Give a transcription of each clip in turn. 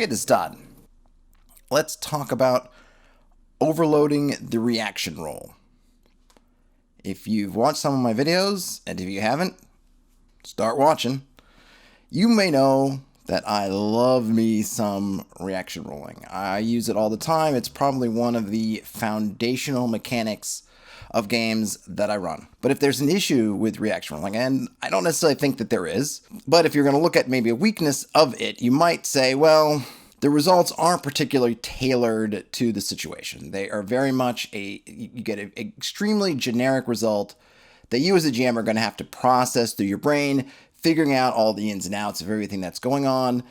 Okay, this is Todd. Let's talk about overloading the reaction roll. If you've watched some of my videos, and if you haven't, start watching. You may know that I love me some reaction rolling. I use it all the time. It's probably one of the foundational mechanics of games that I run. But if there's an issue with reaction rolling, and I don't necessarily think that there is, but if you're going to look at maybe a weakness of it, you might say, well, the results aren't particularly tailored to the situation. They are very much you get an extremely generic result that you as a GM are going to have to process through your brain, figuring out all the ins and outs of everything that's going on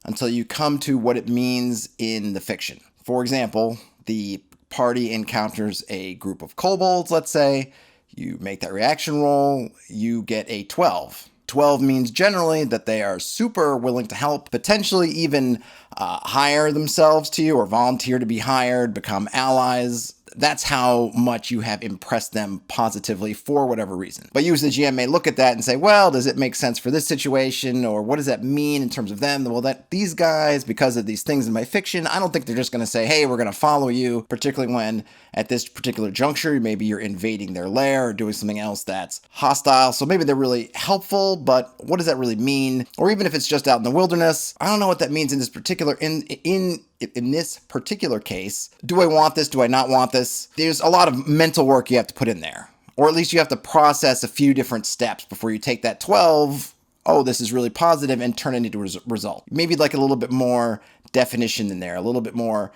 until you come to what it means in the fiction. For example, the party encounters a group of kobolds, let's say. You make that reaction roll, you get a 12. 12 means generally that they are super willing to help, potentially even hire themselves to you or volunteer to be hired, become allies. That's how much you have impressed them positively for whatever reason. But you as the GM may look at that and say, well, does it make sense for this situation? Or what does that mean in terms of them? Well, that these guys, because of these things in my fiction, I don't think they're just going to say, hey, we're going to follow you, particularly when at this particular juncture, maybe you're invading their lair or doing something else that's hostile. So maybe they're really helpful, but what does that really mean? Or even if it's just out in the wilderness, I don't know what that means in this particular, in this particular case. Do I want this? Do I not want this? There's a lot of mental work you have to put in there. Or at least you have to process a few different steps before you take that 12, oh, this is really positive, and turn it into a result. Maybe like a little bit more definition in there, a little bit more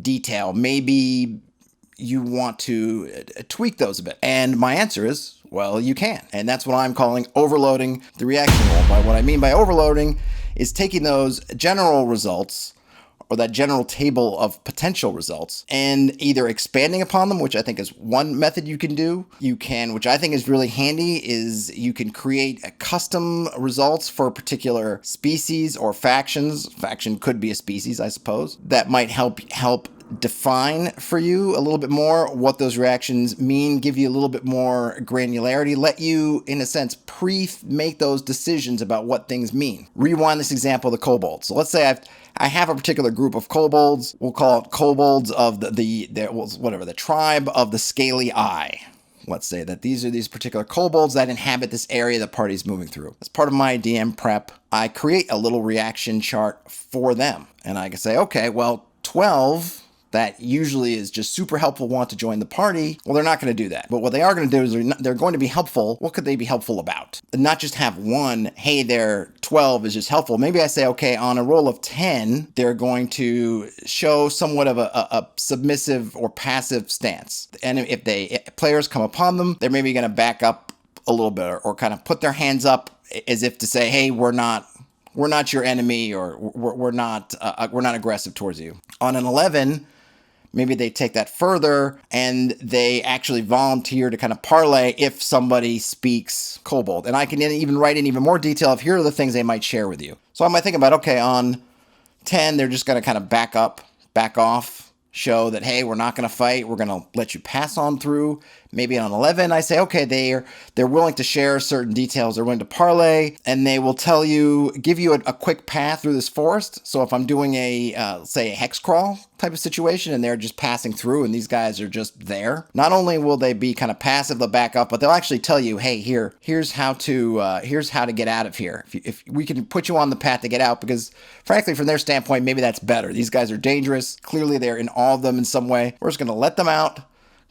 detail. Maybe you want to tweak those a bit. And my answer is, well, you can. And that's what I'm calling overloading the reaction roll. By what I mean by overloading is taking those general results or that general table of potential results and either expanding upon them, which I think is one method you can do. You can, which I think is really handy, is you can create a custom results for particular species or factions. Faction could be a species, I suppose. That might help define for you a little bit more what those reactions mean, give you a little bit more granularity, let you, in a sense, pre-make those decisions about what things mean. Rewind this example of the kobolds. So let's say I have a particular group of kobolds. We'll call it kobolds of the tribe of the scaly eye. Let's say that these are these particular kobolds that inhabit this area the party's moving through. As part of my DM prep, I create a little reaction chart for them. And I can say, okay, well, 12... that usually is just super helpful, want to join the party. Well, they're not going to do that. But what they are going to do is they're going to be helpful. What could they be helpful about? And not just have one, hey, they're 12 is just helpful. Maybe I say, okay, on a roll of 10, they're going to show somewhat of a submissive or passive stance. And if players come upon them, they're maybe going to back up a little bit or kind of put their hands up as if to say, hey, we're not your enemy, or we're not aggressive towards you. On an 11, maybe they take that further and they actually volunteer to kind of parlay if somebody speaks kobold. And I can even write in even more detail of here are the things they might share with you. So I might think about, okay, on 10, they're just going to kind of back off, show that, hey, we're not going to fight. We're going to let you pass on through. Maybe on 11, I say, okay, they're willing to share certain details. They're willing to parlay, and they will give you a quick path through this forest. So if I'm doing say a hex crawl type of situation, and they're just passing through, and these guys are just there, not only will they be kind of passive, they'll back up, but they'll actually tell you, hey, here's how to get out of here. If we can put you on the path to get out, because frankly, from their standpoint, maybe that's better. These guys are dangerous. Clearly, they're in awe of them in some way. We're just going to let them out.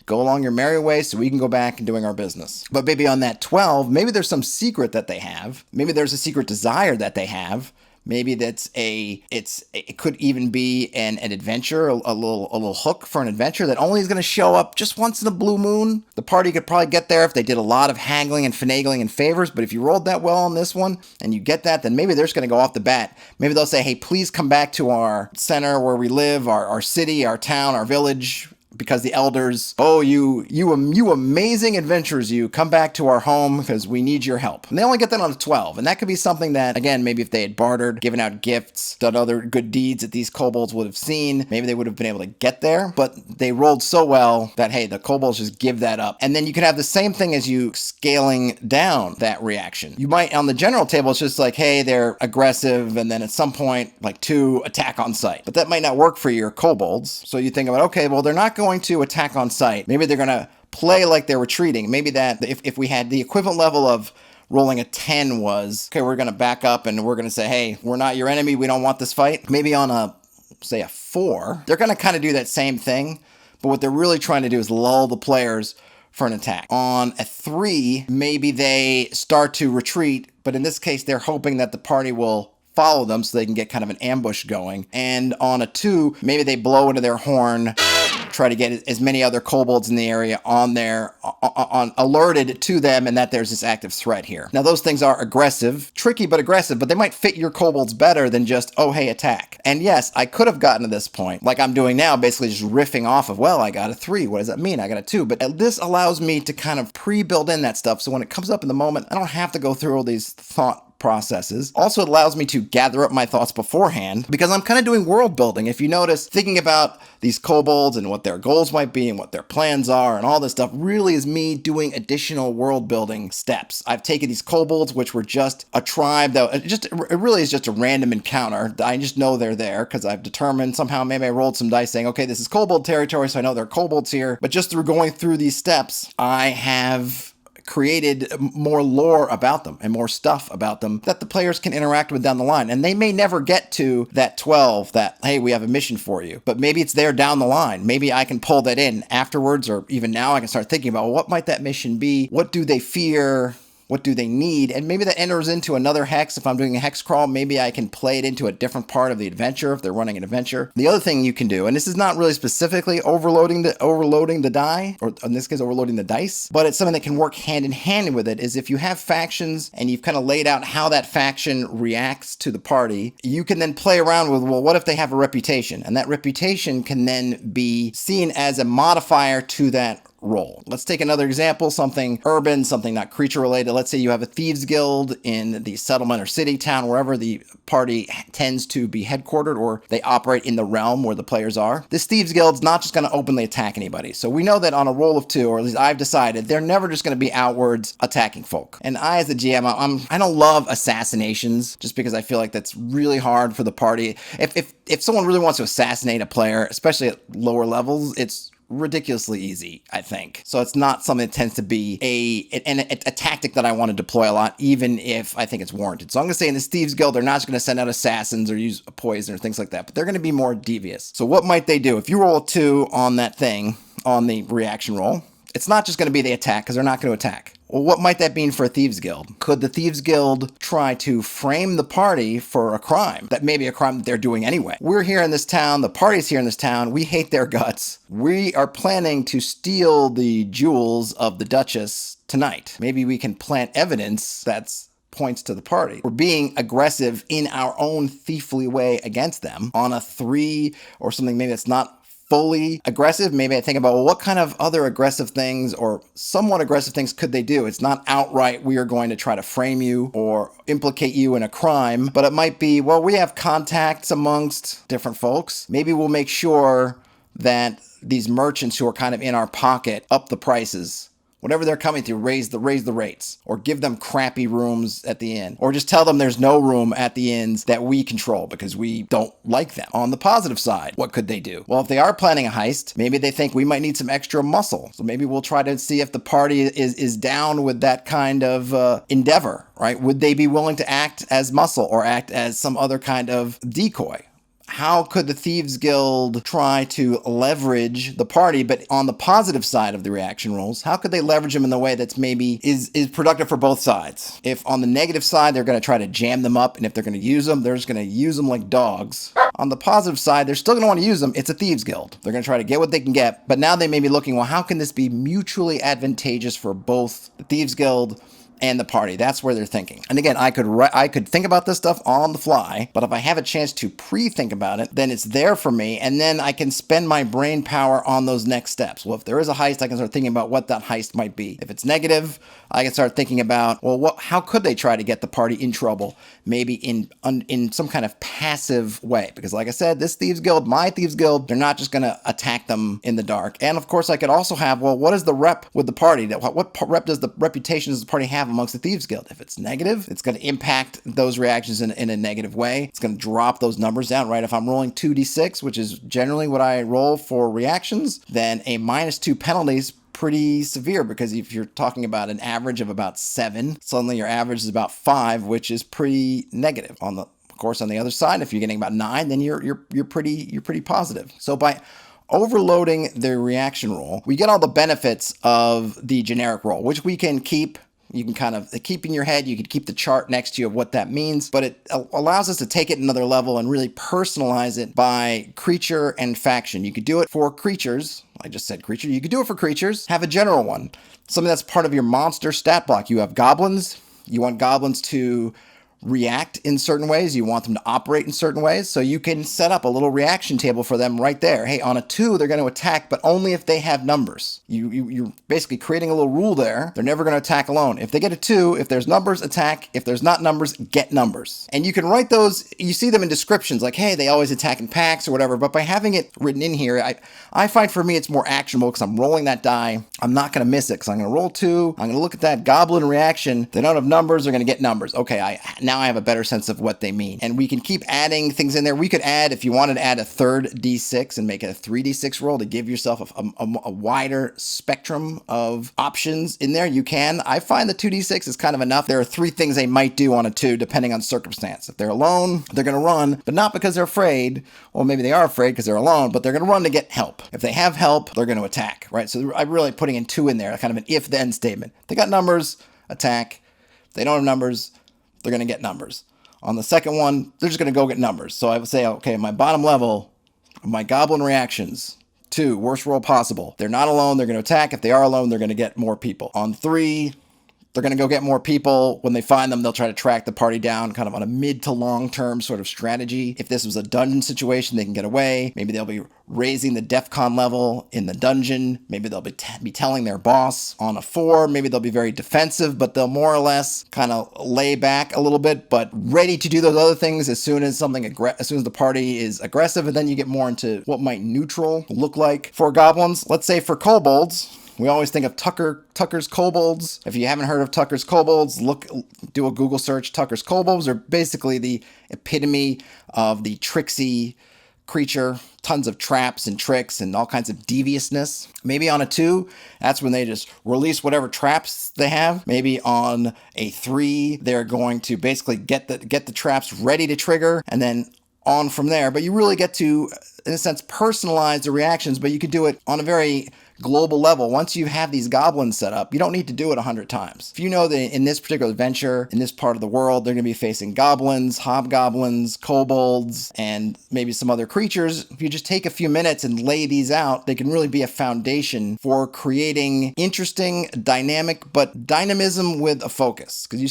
Go along your merry way so we can go back and doing our business. But maybe on that 12, maybe there's some secret that they have. Maybe there's a secret desire that they have. Maybe it could even be an adventure, a little hook for an adventure that only is going to show up just once in a blue moon. The party could probably get there if they did a lot of haggling and finagling and favors, but if you rolled that well on this one and you get that, then maybe they're just going to go off the bat. Maybe they'll say, hey, please come back to our center where we live, our city, our town, our village. because the elders, oh, you amazing adventurers, you come back to our home because we need your help. And they only get that on a 12. And that could be something that, again, maybe if they had bartered, given out gifts, done other good deeds that these kobolds would have seen, maybe they would have been able to get there. But they rolled so well that, hey, the kobolds just give that up. And then you can have the same thing as you scaling down that reaction. You might, on the general table, it's just like, hey, they're aggressive, and then at some point, like 2 attack on sight. But that might not work for your kobolds. So you think about, okay, well, they're not going to attack on sight. Maybe they're going to play like they're retreating. Maybe that if we had the equivalent level of rolling a 10 was, okay, we're going to back up and we're going to say, hey, we're not your enemy. We don't want this fight. Maybe on a, say, a 4, they're going to kind of do that same thing. But what they're really trying to do is lull the players for an attack. On a 3, maybe they start to retreat. But in this case, they're hoping that the party will follow them so they can get kind of an ambush going. And on a 2, maybe they blow into their horn, try to get as many other kobolds in the area on alerted to them, and that there's this active threat here. Now, those things are aggressive, tricky but aggressive, but they might fit your kobolds better than just, oh, hey, attack. And yes, I could have gotten to this point, like I'm doing now, basically just riffing off of, well, I got a 3. What does that mean? I got a 2. But this allows me to kind of pre-build in that stuff, so when it comes up in the moment, I don't have to go through all these thought processes. Also, it allows me to gather up my thoughts beforehand because I'm kind of doing world building. If you notice, thinking about these kobolds and what their goals might be and what their plans are and all this stuff really is me doing additional world building steps. I've taken these kobolds, which were just a tribe that it really is just a random encounter. I just know they're there because I've determined somehow, maybe I rolled some dice saying, okay, this is kobold territory, so I know there are kobolds here. But just through going through these steps, I have created more lore about them and more stuff about them that the players can interact with down the line. And they may never get to that 12 that, hey, we have a mission for you. But maybe it's there down the line. Maybe I can pull that in afterwards, or even now I can start thinking about, well, what might that mission be? What do they fear? What do they need? And maybe that enters into another hex. If I'm doing a hex crawl, maybe I can play it into a different part of the adventure if they're running an adventure. The other thing you can do, and this is not really specifically overloading the die, or in this case, overloading the dice, but it's something that can work hand in hand with it, is if you have factions and you've kind of laid out how that faction reacts to the party, you can then play around with, well, what if they have a reputation? And that reputation can then be seen as a modifier to that roll. Let's take another example, something urban, something not creature related. Let's say you have a thieves guild in the settlement or city, town, wherever the party tends to be headquartered, or they operate in the realm where the players are. This thieves guild's not just going to openly attack anybody. So we know that on a roll of 2, or at least I've decided, they're never just going to be outwards attacking folk. And I, as a GM, I don't love assassinations just because I feel like that's really hard for the party. If someone really wants to assassinate a player, especially at lower levels, it's ridiculously easy, I think. So it's not something that tends to be a tactic that I want to deploy a lot, even if I think it's warranted. So I'm going to say in this Thieves Guild, they're not just going to send out assassins or use poison or things like that, but they're going to be more devious. So what might they do? If you roll a 2 on that thing, on the reaction roll, it's not just going to be they attack, because they're not going to attack. Well, what might that mean for a Thieves Guild? Could the Thieves Guild try to frame the party for a crime? That may be a crime that they're doing anyway. We're here in this town, the party's here in this town, we hate their guts. We are planning to steal the jewels of the Duchess tonight. Maybe we can plant evidence that's points to the party. We're being aggressive in our own thiefly way against them. On a 3 or something maybe that's not fully aggressive, maybe I think about, well, what kind of other aggressive things or somewhat aggressive things could they do? It's not outright, we are going to try to frame you or implicate you in a crime, but it might be, well, we have contacts amongst different folks. Maybe we'll make sure that these merchants who are kind of in our pocket up the prices. Whatever they're coming to, raise the rates, or give them crappy rooms at the inn, or just tell them there's no room at the inns that we control because we don't like them. On the positive side, what could they do? Well, if they are planning a heist, maybe they think we might need some extra muscle. So maybe we'll try to see if the party is down with that kind of endeavor, right? Would they be willing to act as muscle or act as some other kind of decoy? How could the Thieves Guild try to leverage the party, but on the positive side of the reaction rolls, how could they leverage them in the way that's maybe is productive for both sides? If on the negative side, they're going to try to jam them up, and if they're going to use them, they're just going to use them like dogs. On the positive side, they're still going to want to use them. It's a Thieves Guild. They're going to try to get what they can get, but now they may be looking, well, how can this be mutually advantageous for both the Thieves Guild and the party. That's where they're thinking. And again, I could think about this stuff on the fly, but if I have a chance to pre-think about it, then it's there for me, and then I can spend my brain power on those next steps. Well, if there is a heist, I can start thinking about what that heist might be. If it's negative, I can start thinking about, well, how could they try to get the party in trouble? Maybe in some kind of passive way. Because like I said, this Thieves Guild, my Thieves Guild, they're not just going to attack them in the dark. And of course, I could also have, well, what is the rep with the party? What reputation does the party have amongst the Thieves Guild? If it's negative, it's going to impact those reactions in a negative way. It's going to drop those numbers down, right? If I'm rolling 2d6, which is generally what I roll for reactions, then a -2 penalty is pretty severe, because if you're talking about an average of about 7, suddenly your average is about 5, which is pretty negative. Of course, on the other side, if you're getting about 9, then you're pretty positive. So by overloading the reaction roll, we get all the benefits of the generic roll, which we can keep. You can kind of keep in your head. You could keep the chart next to you of what that means, but it allows us to take it another level and really personalize it by creature and faction. You could do it for creatures. I just said creature. You could do it for creatures. Have a general one, something that's part of your monster stat block. You have goblins. You want goblins to react in certain ways. You want them to operate in certain ways. So you can set up a little reaction table for them right there. Hey, on a 2, they're going to attack, but only if they have numbers. You're basically creating a little rule there. They're never going to attack alone. If they get a 2, if there's numbers, attack. If there's not numbers, get numbers. And you can write those, you see them in descriptions like, hey, they always attack in packs or whatever. But by having it written in here, I find for me it's more actionable, because I'm rolling that die. I'm not going to miss it, because I'm going to roll 2. I'm going to look at that goblin reaction. They don't have numbers, they're going to get numbers. Okay, now I have a better sense of what they mean. And we can keep adding things in there. We could add, if you wanted to add a third d6 and make it a 3d6 roll to give yourself a wider spectrum of options in there, you can. I find the 2d6 is kind of enough. There are 3 things they might do on a 2 depending on circumstance. If they're alone, they're going to run, but not because they're afraid. Well, maybe they are afraid because they're alone, but they're going to run to get help. If they have help, they're going to attack, right? So I'm really putting in 2 in there, kind of an if-then statement. They got numbers, attack. If they don't have numbers, they're going to get numbers. On the second one, they're just going to go get numbers. So I would say, okay, my bottom level, my goblin reactions, 2, worst roll possible. They're not alone, they're going to attack. If they are alone, they're going to get more people. On 3, they're going to go get more people. When they find them, they'll try to track the party down, kind of on a mid to long term sort of strategy. If this was a dungeon situation, they can get away. Maybe they'll be raising the DEFCON level in the dungeon. Maybe they'll be telling their boss. On a 4, maybe they'll be very defensive, but they'll more or less kind of lay back a little bit, but ready to do those other things as soon as the party is aggressive. And then you get more into what might neutral look like for goblins. Let's say for kobolds, we always think of Tucker's Kobolds. If you haven't heard of Tucker's Kobolds, do a Google search. Tucker's Kobolds are basically the epitome of the tricksy creature. Tons of traps and tricks and all kinds of deviousness. Maybe on a 2, that's when they just release whatever traps they have. Maybe on a 3, they're going to basically get the traps ready to trigger, and then on from there. But you really get to, in a sense, personalize the reactions, but you can do it on a very global level. Once you have these goblins set up, you don't need to do it 100 times. If you know that in this particular adventure, in this part of the world, they're going to be facing goblins, hobgoblins, kobolds, and maybe some other creatures, if you just take a few minutes and lay these out, they can really be a foundation for creating interesting, dynamic, but dynamism with a focus. Because you're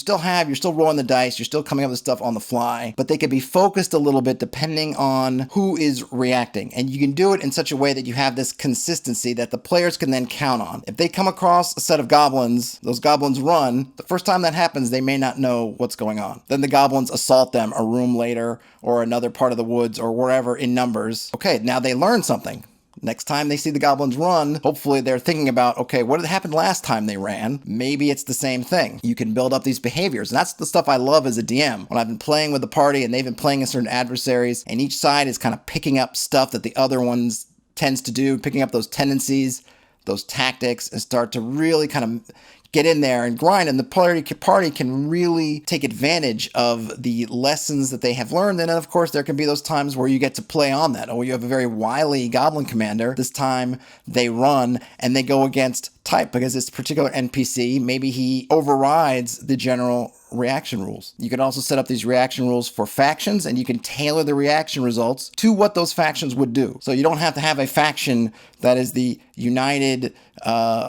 still rolling the dice, you're still coming up with stuff on the fly, but they can be focused a little bit depending on who is reacting. And you can do it in such a way that you have this consistency that the players can then count on. If they come across a set of goblins, those goblins run. The first time that happens, they may not know what's going on. Then the goblins assault them a room later or another part of the woods or wherever in numbers. Okay, now they learn something. Next time they see the goblins run, hopefully they're thinking about, okay, what had happened last time they ran? Maybe it's the same thing. You can build up these behaviors. And that's the stuff I love as a DM. When I've been playing with the party and they've been playing against certain adversaries, and each side is kind of picking up stuff that the other ones tends to do, picking up those tendencies, those tactics, and start to really kind of get in there and grind, and the party can really take advantage of the lessons that they have learned. And then, of course, there can be those times where you get to play on that. Or you have a very wily goblin commander. This time they run and they go against type, because this particular NPC, maybe he overrides the general reaction rules. You can also set up these reaction rules for factions, and you can tailor the reaction results to what those factions would do. So you don't have to have a faction that is the United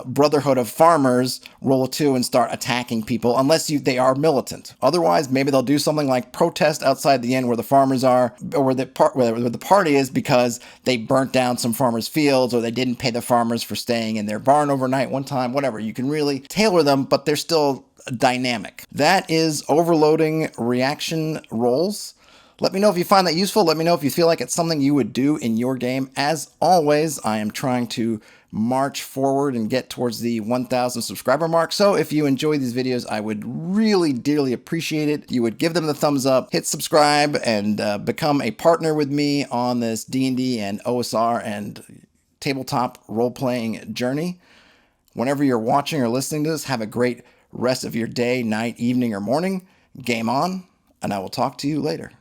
Brotherhood of Farmers roll a 2 and start attacking people unless they are militant. Otherwise, maybe they'll do something like protest outside the inn where the farmers are, or where the party is, because they burnt down some farmers' fields, or they didn't pay the farmers for staying in their barn overnight one time, whatever. You can really tailor them, but they're still dynamic. That is overloading reaction roles. Let me know if you find that useful. Let me know if you feel like it's something you would do in your game. As always, I am trying to march forward and get towards the 1,000 subscriber mark. So if you enjoy these videos, I would really dearly appreciate it. You would give them the thumbs up, hit subscribe, and become a partner with me on this D&D and OSR and tabletop role-playing journey. Whenever you're watching or listening to this, have a great rest of your day, night, evening, or morning. Game on, and I will talk to you later.